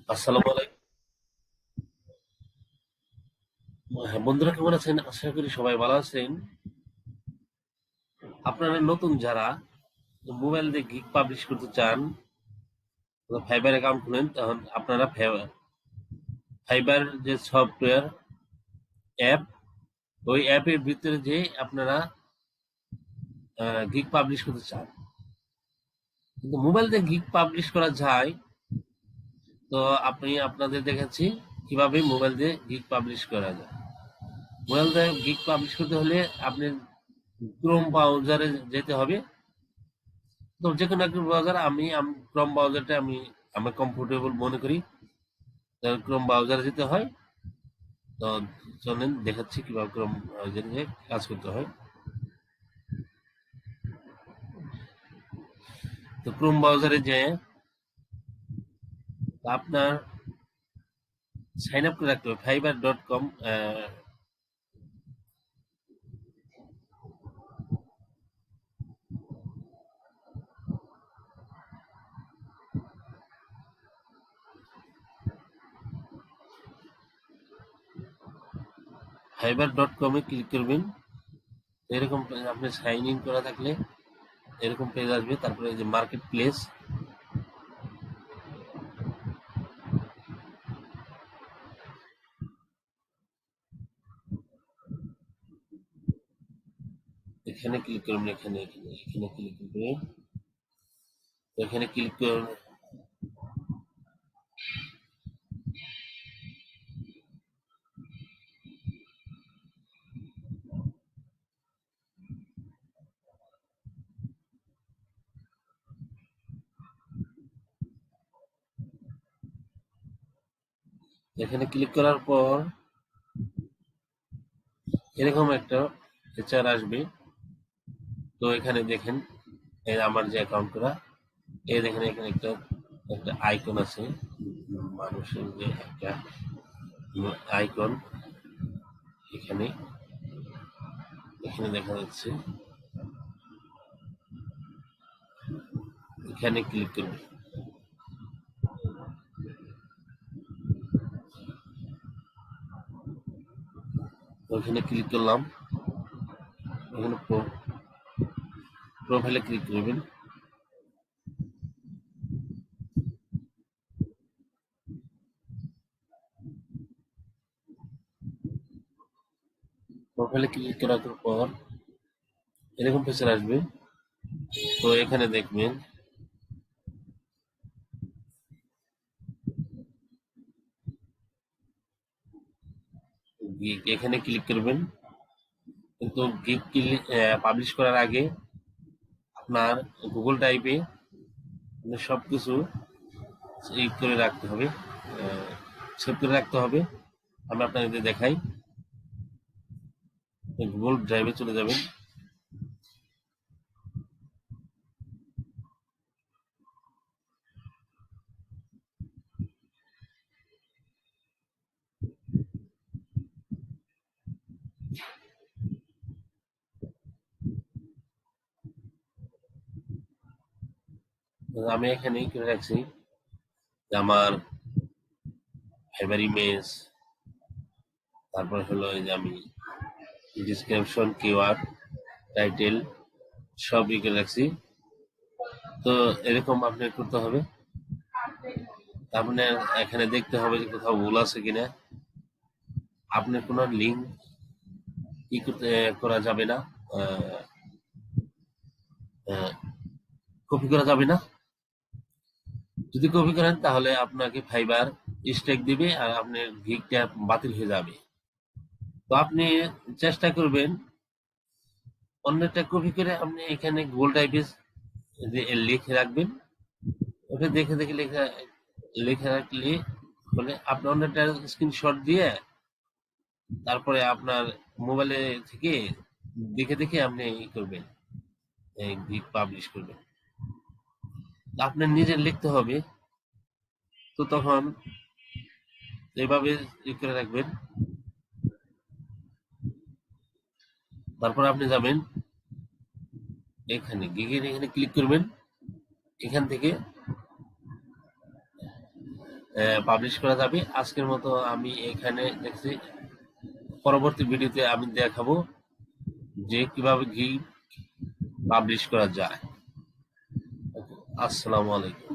আসসালামু আলাইকুম। হ্যাঁ, বন্ধুরা কেমন আছেন? আশা করি সবাই ভালো আছেন। আপনারা নতুন যারা মোবাইল দিয়ে গিগ পাবলিশ করতে চান, ফাইবার অ্যাকাউন্ট খুলেন, তখন আপনারা ফাইবার যে সফটওয়্যার অ্যাপ, ওই অ্যাপের ভিতরে যে আপনারা গিগ পাবলিশ করতে চান, কিন্তু মোবাইল দিয়ে গিগ পাবলিশ করা যায়। তো আপনি আপনাদের দেখাচ্ছি কিভাবে মোবাইল দিয়ে গিগ পাবলিশ করা যায়। মোবাইল দিয়ে গিগ পাবলিশ করতে হলে আপনি ক্রোম ব্রাউজারে যেতে হবে। তো যেকোনো একটা ব্রাউজার, ক্রোম ব্রাউজারটা আমি কমফোর্টেবল মনে করি। ক্রোম ব্রাউজারে যেতে হয়। তো চলেন দেখাচ্ছি কিভাবে ক্রোম ব্রাউজারে কাজ করতে হয়। তো ক্রোম ব্রাউজারে যে আপনার সাইন আপ করে রাখতে হবে fiverr.com। fiverr.com এ ক্লিক করবেন। এরকম আপনি সাইন ইন করা থাকলে এরকম পেজ আসবে। তারপরে এই যে মার্কেট প্লেস, এখানে ক্লিক করবেন। এখানে ক্লিক করবেন। এখানে ক্লিক করবেন। এখানে ক্লিক করার পর এরকম একটা ফিচার আসবে। তো এখানে দেখেন, এই আমার যে অ্যাকাউন্ট করা, এই দেখেন এখানে একটা একটা আইকন আছে। মানুষের যে একটা আইকন, এখানে এখানে দেখা যাচ্ছে। এখানে ক্লিক করবে। ওখানে ক্লিক করলাম। এখানে প্রোফাইলে ক্লিক করবেন। প্রোফাইলে ক্লিক করার পর এরকম ফিচার আসবে। তো এখানে দেখবেন, এখানে ক্লিক করবেন। কিন্তু গিগ পাবলিশ করার আগে আপনার গুগল ড্রাইভে সবকিছু এই করে রাখতে হবে, সেভ করে রাখতে হবে। আমি আপনাদের দেখাই। গুগল ড্রাইভে চলে যাবেন। আমি এখানে করে রাখছি যে আমার ফাইবার ইমেজ, তারপর হলো এই যে আমি ডিসক্রিপশন, কিওয়ার্ড, টাইটেল সব ই করে রাখছি। তো এরকম আপনার করতে হবে। আপনার এখানে দেখতে হবে যে কোথাও ভুল আছে কিনা। আপনার কোনো লিঙ্ক ই করতে করা যাবে না, কপি করা যাবে না। যদি কপি করেন তাহলে আপনাকে ফাইবার স্ট্রাইক দিবে আর আপনার গিগটা বাতিল হয়ে যাবে। তো আপনি চেষ্টা করবেন অন্যটা কপি করে আপনি এখানে গুগল ড্রাইভে লিখে রাখবেন। ওটা দেখে দেখে লিখে রাখলে হলে আপনি অন্যটা স্ক্রিনশট দিয়ে তারপরে আপনার মোবাইলে থেকে দেখে দেখে আপনি ই করবেন, গিগ পাবলিশ করবেন। আপনার নিজের লিখতে হবে। তো তখন এভাবে ই করে রাখবেন। তারপর আপনি যাবেন এখানে গিগের এখানে ক্লিক করবেন। এখান থেকে পাবলিশ করা যাবে। আজকের মতো আমি এখানে দেখছি, পরবর্তী ভিডিওতে আমি দেখাবো যে কিভাবে গিগ পাবলিশ করা যায়। আসসালামু আলাইকুম।